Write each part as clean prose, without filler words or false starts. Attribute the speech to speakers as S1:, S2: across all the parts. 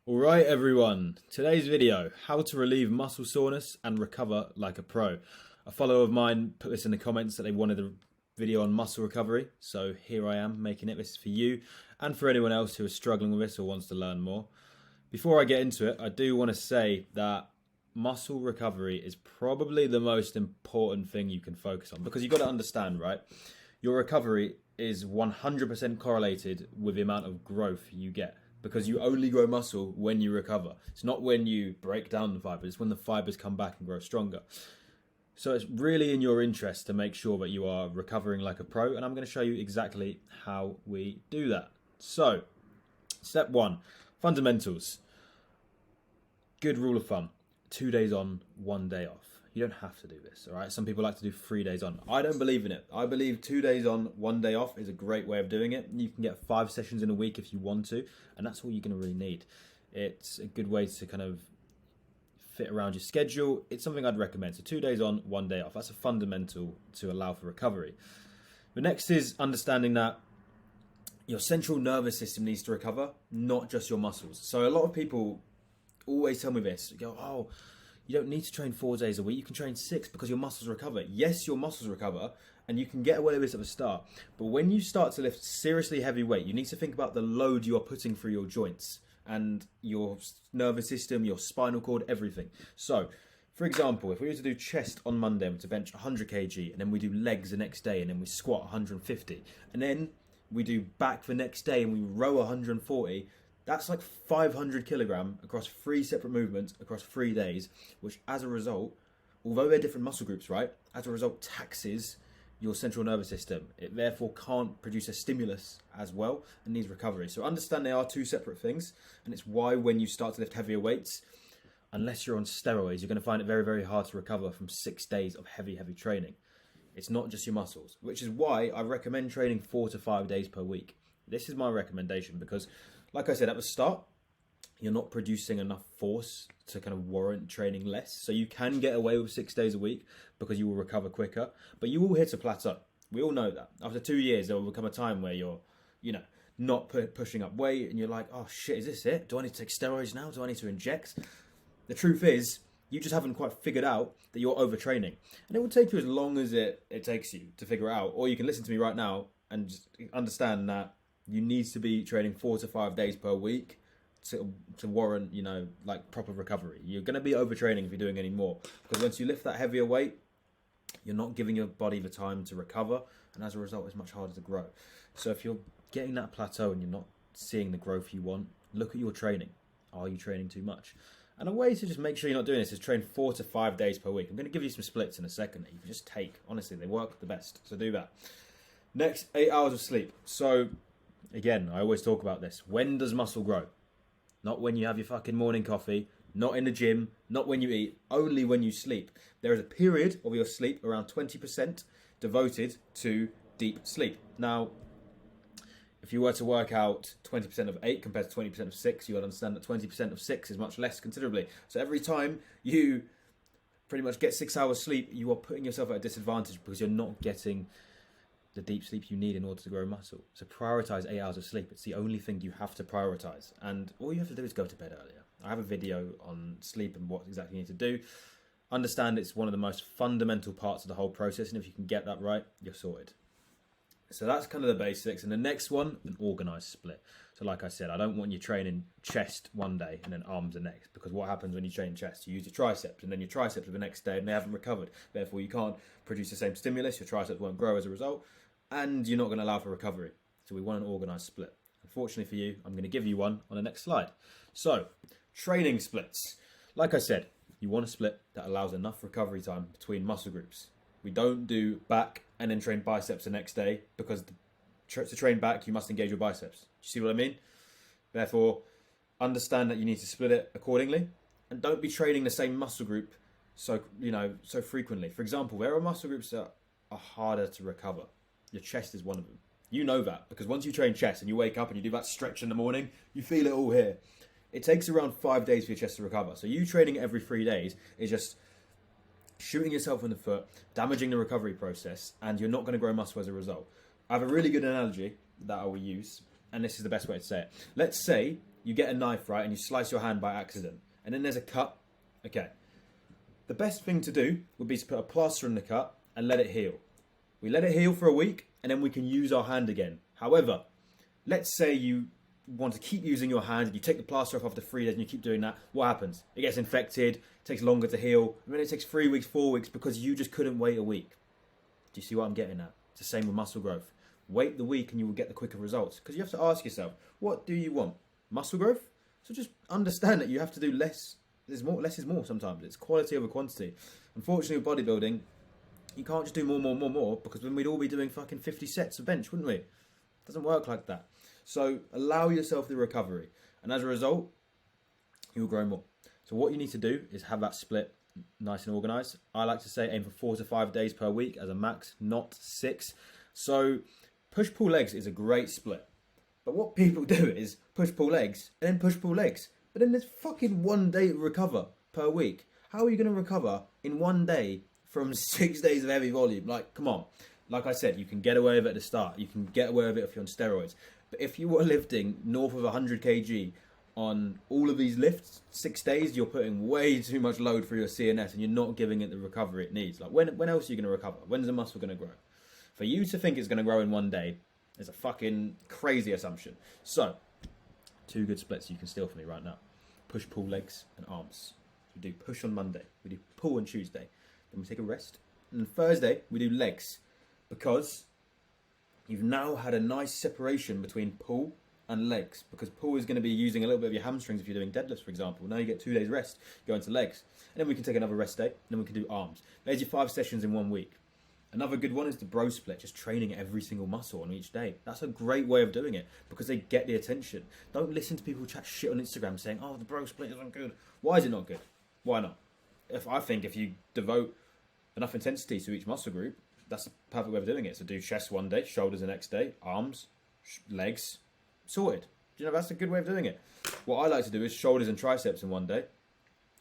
S1: Alright everyone, today's video, how to relieve muscle soreness and recover like a pro. A follower of mine put this in the comments that they wanted a video on muscle recovery, so here I am making it. This is for you and for anyone else who is struggling with this or wants to learn more. Before I get into it, I do want to say that muscle recovery is probably the most important thing you can focus on, because you've got to understand, right? Your recovery is 100% correlated with the amount of growth you get, because you only grow muscle when you recover. It's not when you break down the fibers, it's when the fibers come back and grow stronger. So it's really in your interest to make sure that you are recovering like a pro, and I'm going to show you exactly how we do that. So, step one, fundamentals. Good rule of thumb, 2 days on, 1 day off. You don't have to do this, all right? Some people like to do 3 days on. I don't believe in it. I believe 2 days on, 1 day off is a great way of doing it. You can get 5 sessions in a week if you want to, and that's all you're going to really need. It's a good way to kind of fit around your schedule. It's something I'd recommend. So 2 days on, 1 day off. That's a fundamental to allow for recovery. The next is understanding that your central nervous system needs to recover, not just your muscles. So a lot of people always tell me this. Go, oh, you don't need to train 4 days a week. You can train 6 because your muscles recover. Yes, your muscles recover, and you can get away with this at the start. But when you start to lift seriously heavy weight, you need to think about the load you are putting through your joints and your nervous system, your spinal cord, everything. So, for example, if we were to do chest on Monday and to bench 100 kg, and then we do legs the next day, and then we squat 150, and then we do back the next day and we row 140, that's like 500 kilogram across 3 separate movements across 3 days, which as a result, although they're different muscle groups, right, as a result taxes your central nervous system. It therefore can't produce a stimulus as well and needs recovery. So understand they are 2 separate things, and it's why when you start to lift heavier weights, unless you're on steroids, you're going to find it very, very hard to recover from 6 days of heavy training. It's not just your muscles, which is why I recommend training 4 to 5 days per week. This is my recommendation because, like I said at the start, you're not producing enough force to kind of warrant training less. So you can get away with 6 days a week because you will recover quicker, but you will hit a plateau. We all know that. After 2 years, there will become a time where you're, not pushing up weight and you're like, oh shit, is this it? Do I need to take steroids now? Do I need to inject? The truth is, you just haven't quite figured out that you're overtraining. And it will take you as long as it takes you to figure it out. Or you can listen to me right now and just understand that you need to be training 4 to 5 days per week to warrant, proper recovery. You're going to be overtraining if you're doing any more, because once you lift that heavier weight, you're not giving your body the time to recover, and as a result, it's much harder to grow. So if you're getting that plateau and you're not seeing the growth you want, look at your training. Are you training too much? And a way to just make sure you're not doing this is train 4 to 5 days per week. I'm going to give you some splits in a second that you can just take. Honestly, they work the best, so do that. Next, 8 hours of sleep. So again, I always talk about this. When does muscle grow? Not when you have your fucking morning coffee, not in the gym, not when you eat, only when you sleep. There is a period of your sleep, around 20%, devoted to deep sleep. Now, if you were to work out 20% of 8 compared to 20% of 6, you would understand that 20% of 6 is much less considerably. So every time you pretty much get 6 hours sleep, you are putting yourself at a disadvantage because you're not getting the deep sleep you need in order to grow muscle. So prioritize 8 hours of sleep. It's the only thing you have to prioritize. And all you have to do is go to bed earlier. I have a video on sleep and what exactly you need to do. Understand it's one of the most fundamental parts of the whole process, and if you can get that right, you're sorted. So that's kind of the basics. And the next one, an organized split. So like I said, I don't want you training chest one day and then arms the next, because what happens when you train chest? You use your triceps, and then your triceps are the next day and they haven't recovered. Therefore, you can't produce the same stimulus. Your triceps won't grow as a result, and you're not going to allow for recovery. So we want an organized split. Unfortunately for you, I'm going to give you one on the next slide. So, training splits. Like I said, you want a split that allows enough recovery time between muscle groups. We don't do back and then train biceps the next day, because to train back, you must engage your biceps. You see what I mean? Therefore, understand that you need to split it accordingly, and don't be training the same muscle group so frequently. For example, there are muscle groups that are harder to recover. Your chest is one of them. You know that, because once you train chest and you wake up and you do that stretch in the morning, you feel it all here. It takes around 5 days for your chest to recover. So you training every 3 days is just shooting yourself in the foot, damaging the recovery process, and you're not going to grow muscle as a result. I have a really good analogy that I will use, and this is the best way to say it. Let's say you get a knife, right, and you slice your hand by accident, and then there's a cut. Okay. The best thing to do would be to put a plaster in the cut and let it heal. We let it heal for a week, and then we can use our hand again. However, let's say you want to keep using your hand, and you take the plaster off after 3 days, and you keep doing that. What happens? It gets infected, it takes longer to heal, and then it takes 3 weeks, 4 weeks, because you just couldn't wait a week. Do you see what I'm getting at? It's the same with muscle growth. Wait the week and you will get the quicker results. Because you have to ask yourself, what do you want? Muscle growth? So just understand that you have to do less. There's more. Less is more sometimes. It's quality over quantity. Unfortunately with bodybuilding, you can't just do more, because then we'd all be doing fucking 50 sets of bench, wouldn't we? It doesn't work like that. So allow yourself the recovery. And as a result, you'll grow more. So what you need to do is have that split nice and organised. I like to say aim for 4 to 5 days per week as a max, not 6. So push-pull legs is a great split. But what people do is push-pull legs and then push-pull legs. But then there's fucking 1 day to recover per week. How are you going to recover in 1 day from 6 days of heavy volume? Like, come on. Like I said, you can get away with it at the start. You can get away with it if you're on steroids. But if you were lifting north of 100 kg on all of these lifts, 6 days, you're putting way too much load for your CNS and you're not giving it the recovery it needs. Like, when else are you going to recover? When's the muscle going to grow? For you to think it's going to grow in 1 day is a fucking crazy assumption. So, 2 good splits you can steal from me right now. Push, pull, legs, and arms. We do push on Monday. We do pull on Tuesday. Then we take a rest. And then Thursday, we do legs. Because you've now had a nice separation between pull and legs. Because pull is going to be using a little bit of your hamstrings if you're doing deadlifts, for example. Now you get 2 days rest, go into legs. And then we can take another rest day. And then we can do arms. There's your 5 sessions in 1 week. Another good one is the bro split, just training every single muscle on each day. That's a great way of doing it because they get the attention. Don't listen to people chat shit on Instagram saying, oh, the bro split isn't good. Why is it not good? Why not? I think if you devote enough intensity to each muscle group, that's the perfect way of doing it. So do chest 1 day, shoulders the next day, arms, legs, sorted. You know, that's a good way of doing it. What I like to do is shoulders and triceps in 1 day.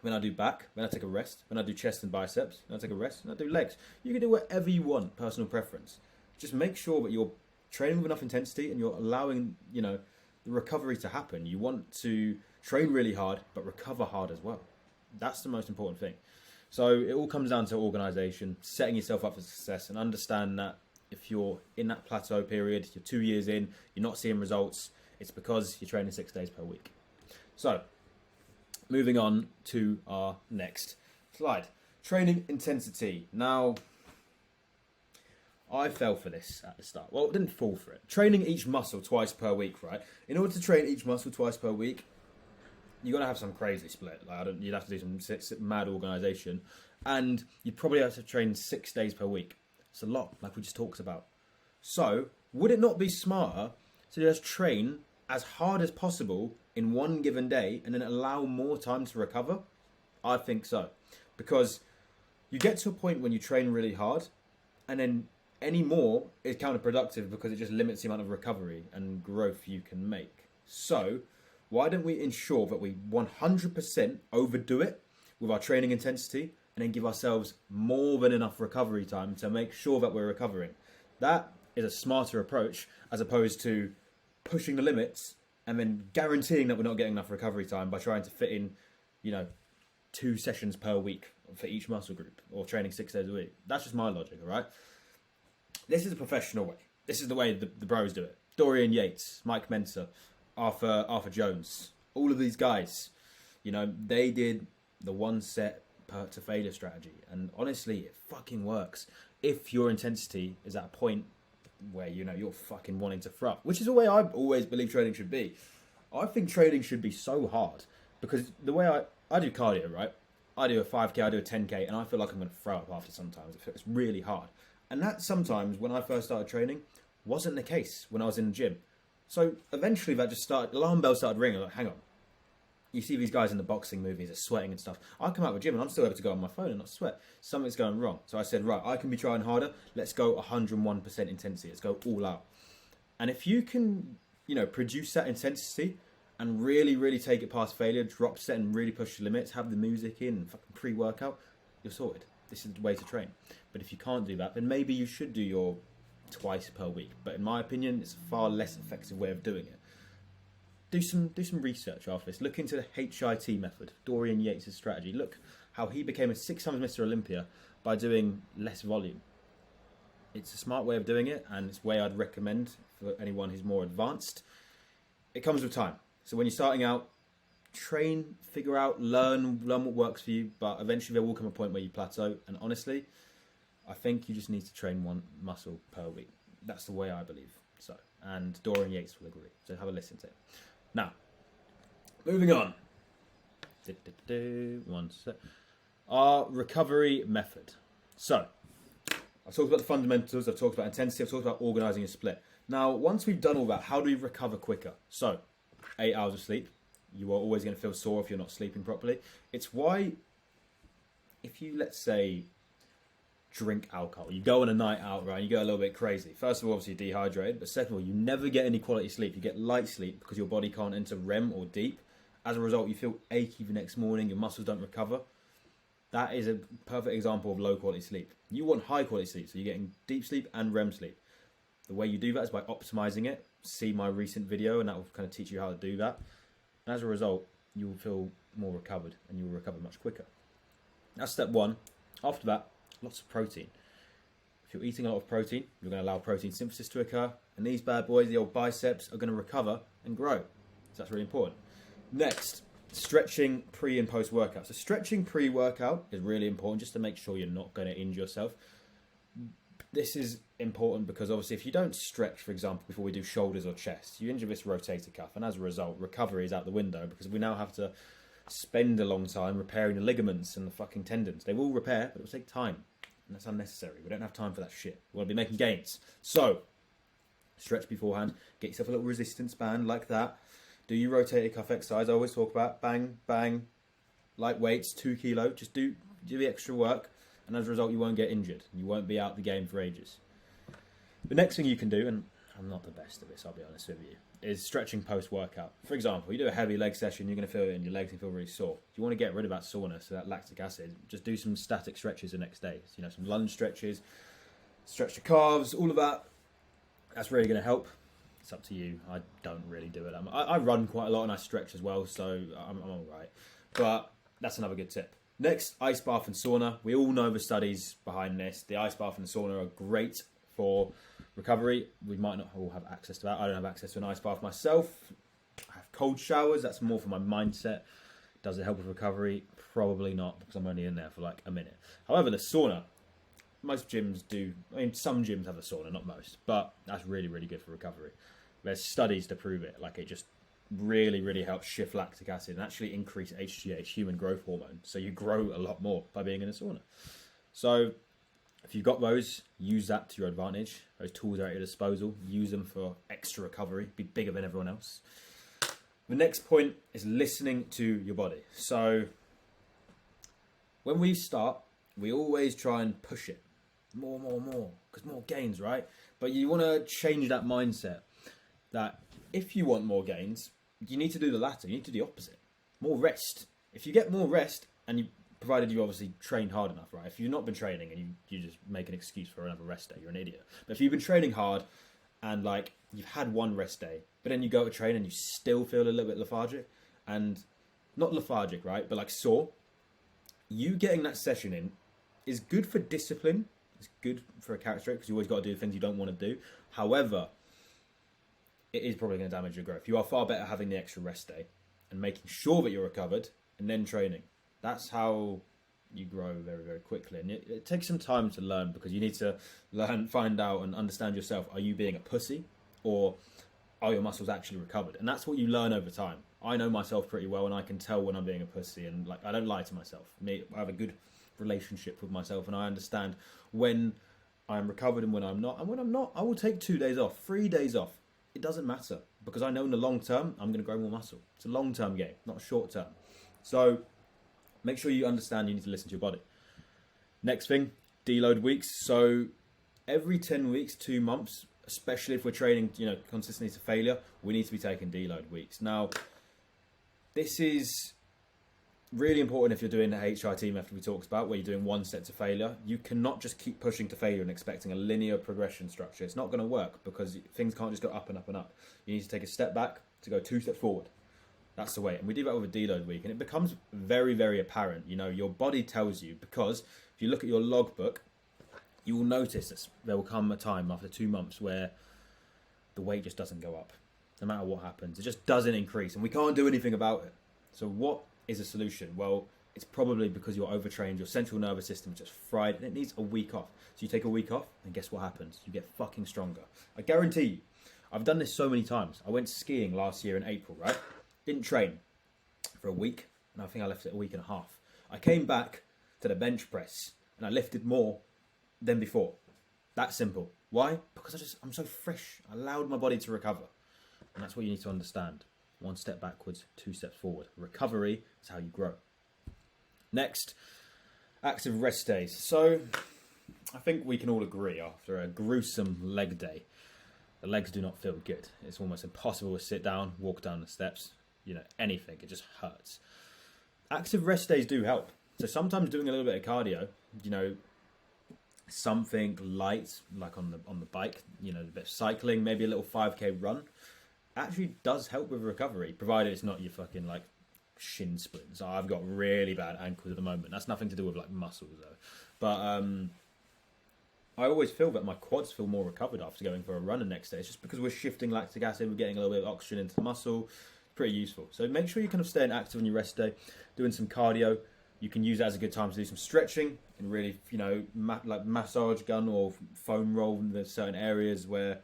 S1: When I do back, when I take a rest, when I do chest and biceps, when I take a rest, and I do legs. You can do whatever you want, personal preference. Just make sure that you're training with enough intensity and you're allowing, the recovery to happen. You want to train really hard, but recover hard as well. That's the most important thing. So it all comes down to organisation, setting yourself up for success, and understand that if you're in that plateau period, you're 2 years in, you're not seeing results, it's because you're training 6 days per week. So, moving on to our next slide. Training intensity. Now, I fell for this at the start. Well, I didn't fall for it. Training each muscle twice per week, right? In order to train each muscle twice per week, you're going to have some crazy split. You'd have to do some mad organisation. And you'd probably have to train 6 days per week. It's a lot, like we just talked about. So, would it not be smarter to just train as hard as possible in one given day and then allow more time to recover? I think so. Because you get to a point when you train really hard and then any more is counterproductive because it just limits the amount of recovery and growth you can make. So why don't we ensure that we 100% overdo it with our training intensity and then give ourselves more than enough recovery time to make sure that we're recovering? That is a smarter approach as opposed to pushing the limits and then guaranteeing that we're not getting enough recovery time by trying to fit in, 2 sessions per week for each muscle group or training 6 days a week. That's just my logic, all right? This is a professional way. This is the way the bros do it. Dorian Yates, Mike Mentor, Arthur Jones, all of these guys, they did the 1 set to failure strategy. And honestly, it fucking works. If your intensity is at a point where you're fucking wanting to throw up, which is the way I always believe training should be. I think training should be so hard because the way I do cardio, right? I do a 5k, I do a 10k, and I feel like I'm going to throw up after sometimes. It's really hard. And that sometimes, when I first started training, wasn't the case when I was in the gym. So eventually that just started, alarm bell started ringing. I'm like, hang on. You see these guys in the boxing movies, they're sweating and stuff. I come out of the gym and I'm still able to go on my phone and not sweat. Something's going wrong. So I said, right, I can be trying harder. Let's go 101% intensity. Let's go all out. And if you can, produce that intensity and really, really take it past failure, drop set and really push the limits, have the music in and fucking pre-workout, you're sorted. This is the way to train. But if you can't do that, then maybe you should do your twice per week. But in my opinion, it's a far less effective way of doing it. do some research after this. Look into the HIT method, Dorian Yates' strategy. Look how he became a 6 times Mr. Olympia by doing less volume. It's a smart way of doing it, and it's a way I'd recommend for anyone who's more advanced. It comes with time. So when you're starting out, train, figure out, learn what works for you, but eventually there will come a point where you plateau. And honestly, I think you just need to train one muscle per week. That's the way I believe. So, and Dorian Yates will agree. So have a listen to it. Now, moving on. One sec. Our recovery method. So, I've talked about the fundamentals, I've talked about intensity, I've talked about organising a split. Now, once we've done all that, how do we recover quicker? So, 8 hours of sleep. You are always going to feel sore if you're not sleeping properly. It's why, if you, let's say, drink alcohol, you go on a night out, right, and you go a little bit crazy. First of all, obviously, you're dehydrated, but second of all, you never get any quality sleep. You get light sleep because your body can't enter REM or deep. As a result, you feel achy the next morning, your muscles don't recover. That is a perfect example of low quality sleep. You want high quality sleep, so you're getting deep sleep and REM sleep. The way you do that is by optimizing it. See my recent video, and that will kind of teach you how to do that. And as a result, you will feel more recovered, and you will recover much quicker. That's step one. After that, lots of protein. If you're eating a lot of protein, you're going to allow protein synthesis to occur, and these bad boys, the old biceps, are going to recover and grow. So that's really important. Next, stretching pre and post workout. So stretching pre-workout is really important just to make sure you're not going to injure yourself. This is important because obviously if you don't stretch, for example, before we do shoulders or chest, you injure this rotator cuff, and as a result, recovery is out the window because we now have to spend a long time repairing the ligaments and the fucking tendons. They will repair, but it will take time, and that's unnecessary. We don't have time for that shit. We want to be making gains. So, stretch beforehand, get yourself a little resistance band like that. Do your rotator cuff exercise. I always talk about bang, bang, light weights, 2 kilo. Just do the extra work, and as a result, you won't get injured. You won't be out the game for ages. The next thing you can do, and I'm not the best at this, I'll be honest with you, is stretching post-workout. For example, you do a heavy leg session, you're going to feel it in your legs and feel really sore. If you want to get rid of that soreness, that lactic acid, just do some static stretches the next day. You know, some lunge stretches, stretch the calves, all of that. That's really going to help. It's up to you. I don't really do it. I run quite a lot and I stretch as well, so I'm all right. But that's another good tip. Next, ice bath and sauna. We all know the studies behind this. The ice bath and sauna are great for recovery. We might not all have access to that. I don't have access to an ice bath myself. I have cold showers. That's more for my mindset. Does it help with recovery? Probably not, because I'm only in there for like a minute. However, the sauna, most gyms do. I mean, some gyms have a sauna, not most, but that's really, really good for recovery. There's studies to prove it. Like, it just really, really helps shift lactic acid and actually increase HGH, human growth hormone. So you grow a lot more by being in a sauna. So if you've got those, use that to your advantage. Those tools are at your disposal. Use them for extra recovery. Be bigger than everyone else. The next point is listening to your body. So when we start, we always try and push it. More, because more gains, right? But you want to change that mindset that if you want more gains, you need to do the latter. You need to do the opposite. More rest. If you get more rest, and you, provided you obviously trained hard enough, right? If you've not been training and you just make an excuse for another rest day, you're an idiot. But if you've been training hard and like you've had one rest day, but then you go to train and you still feel a little bit lethargic, and not lethargic, right? But like sore, you getting that session in is good for discipline. It's good for a character trait because you always got to do the things you don't want to do. However, it is probably going to damage your growth. You are far better having the extra rest day and making sure that you're recovered and then training. That's how you grow very, very quickly. And it takes some time to learn because you need to learn, find out and understand yourself. Are you being a pussy or are your muscles actually recovered? And that's what you learn over time. I know myself pretty well and I can tell when I'm being a pussy, and like I don't lie to myself. I have a good relationship with myself and I understand when I'm recovered and when I'm not. And when I'm not, I will take 2 days off, 3 days off. It doesn't matter because I know in the long term, I'm going to grow more muscle. It's a long-term game, not a short-term. So make sure you understand you need to listen to your body. Next thing, deload weeks. So every 10 weeks, 2 months, especially if we're training, consistently to failure, we need to be taking deload weeks. Now, this is really important if you're doing the HIT method we talked about, where you're doing one set to failure. You cannot just keep pushing to failure and expecting a linear progression structure. It's not going to work because things can't just go up and up and up. You need to take a step back, to go 2 steps forward. That's the way. And we do that with a deload week, and it becomes very, very apparent. You know, your body tells you, because if you look at your logbook, you will notice that there will come a time after 2 months where the weight just doesn't go up. No matter what happens, it just doesn't increase, and we can't do anything about it. So what is a solution? Well, it's probably because you're overtrained, your central nervous system is just fried, and it needs a week off. So you take a week off, and guess what happens? You get fucking stronger. I guarantee you. I've done this so many times. I went skiing last year in April, right? Didn't train for a week, and I think I left it a week and a half. I came back to the bench press, and I lifted more than before. That simple. Why? Because I'm so fresh. I allowed my body to recover. And that's what you need to understand. 1 step backwards, 2 steps forward. Recovery is how you grow. Next, active rest days. So I think we can all agree after a gruesome leg day, the legs do not feel good. It's almost impossible to sit down, walk down the steps, you know, anything. It just hurts. Active rest days do help. So sometimes doing a little bit of cardio, you know, something light, like on the bike, you know, a bit of cycling, maybe a little 5K run, actually does help with recovery, provided it's not your fucking like shin splints. So I've got really bad ankles at the moment. That's nothing to do with like muscles though. But I always feel that my quads feel more recovered after going for a run the next day. It's just because we're shifting lactic acid, we're getting a little bit of oxygen into the muscle. It's pretty useful. So make sure you're kind of staying active on your rest day, doing some cardio. You can use that as a good time to do some stretching and really, you know, like massage gun or foam roll in the certain areas where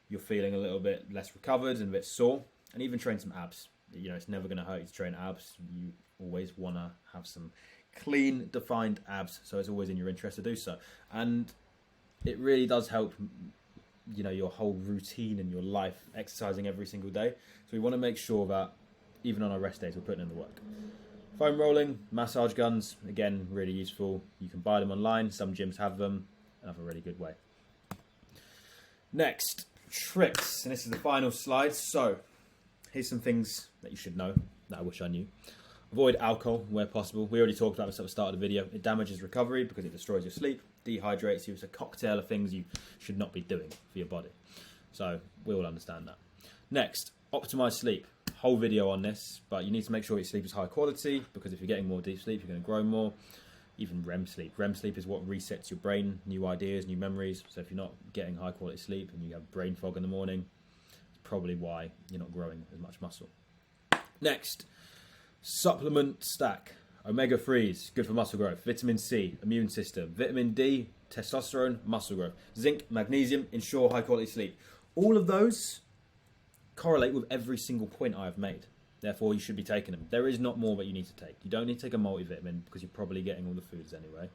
S1: you're feeling a little bit less recovered and a bit sore. And even train some abs. You know, it's never going to hurt you to train abs. You always want to have some clean, defined abs. So it's always in your interest to do so. And it really does help, you know, your whole routine and your life, exercising every single day. So we want to make sure that even on our rest days, we're putting in the work. Foam rolling, massage guns, again, really useful. You can buy them online. Some gyms have them. Another really good way. Next, tricks. And this is the final slide. So here's some things that you should know that I wish I knew. Avoid alcohol where possible. We already talked about this at the start of the video. It damages recovery because it destroys your sleep, dehydrates you. It's a cocktail of things you should not be doing for your body. So we all understand that. Next, optimize sleep. Whole video on this, but you need to make sure your sleep is high quality, because if you're getting more deep sleep, you're going to grow more. Even REM sleep. REM sleep is what resets your brain, new ideas, new memories. So if you're not getting high quality sleep and you have brain fog in the morning, it's probably why you're not growing as much muscle. Next, supplement stack. Omega-3s, good for muscle growth. Vitamin C, immune system. Vitamin D, testosterone, muscle growth. Zinc, magnesium, ensure high quality sleep. All of those correlate with every single point I have made. Therefore, you should be taking them. There is not more that you need to take. You don't need to take a multivitamin because you're probably getting all the foods anyway.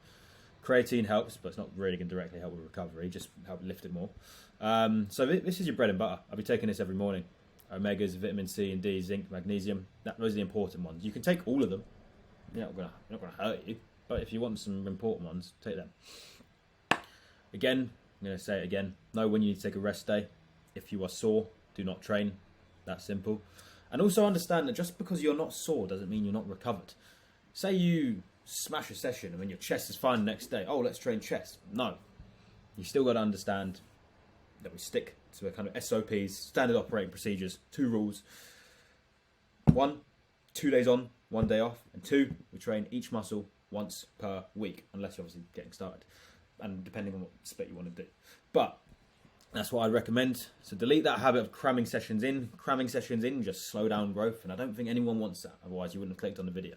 S1: Creatine helps, but it's not really going to directly help with recovery, just help lift it more. So this is your bread and butter. I'll be taking this every morning. Omegas, vitamin C and D, zinc, magnesium. Those are the important ones. You can take all of them. They're not going to hurt you. But if you want some important ones, take them. Again, I'm going to say it again. Know when you need to take a rest day. If you are sore, do not train. That's simple. And also understand that just because you're not sore doesn't mean you're not recovered. Say you smash a session and when your chest is fine the next day, oh, let's train chest. No. You still got to understand that we stick to a kind of SOPs, standard operating procedures, 2 rules. 1, 2 days on, 1 day off. And 2, we train each muscle once per week, unless you're obviously getting started. And depending on what split you want to do. But that's what I'd recommend. So delete that habit of cramming sessions in. Cramming sessions in just slow down growth, and I don't think anyone wants that. Otherwise, you wouldn't have clicked on the video.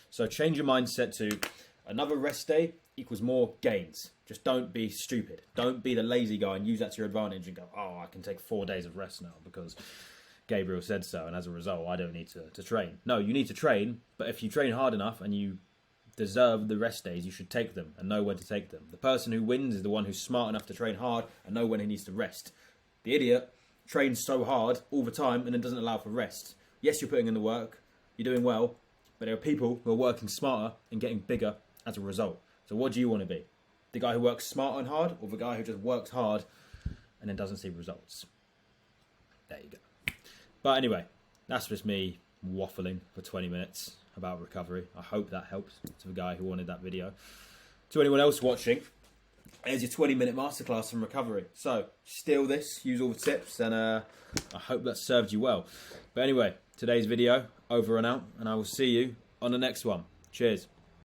S1: So change your mindset to another rest day equals more gains. Just don't be stupid. Don't be the lazy guy and use that to your advantage and go, oh, I can take 4 days of rest now because Gabriel said so, and as a result, I don't need to train. No, you need to train, but if you train hard enough and you deserve the rest days, you should take them and know when to take them. The person who wins is the one who's smart enough to train hard and know when he needs to rest. The idiot trains so hard all the time and then doesn't allow for rest. Yes, you're putting in the work, you're doing well, but there are people who are working smarter and getting bigger as a result. So what do you want to be? The guy who works smart and hard, or the guy who just works hard and then doesn't see results? There you go. But anyway, that's just me waffling for 20 minutes about recovery. I hope that helps to the guy who wanted that video. To anyone else watching, There's your 20-minute masterclass from recovery. So steal this, use all the tips, and I hope that served you well. But anyway, today's video over and out, and I will see you on the next one. Cheers.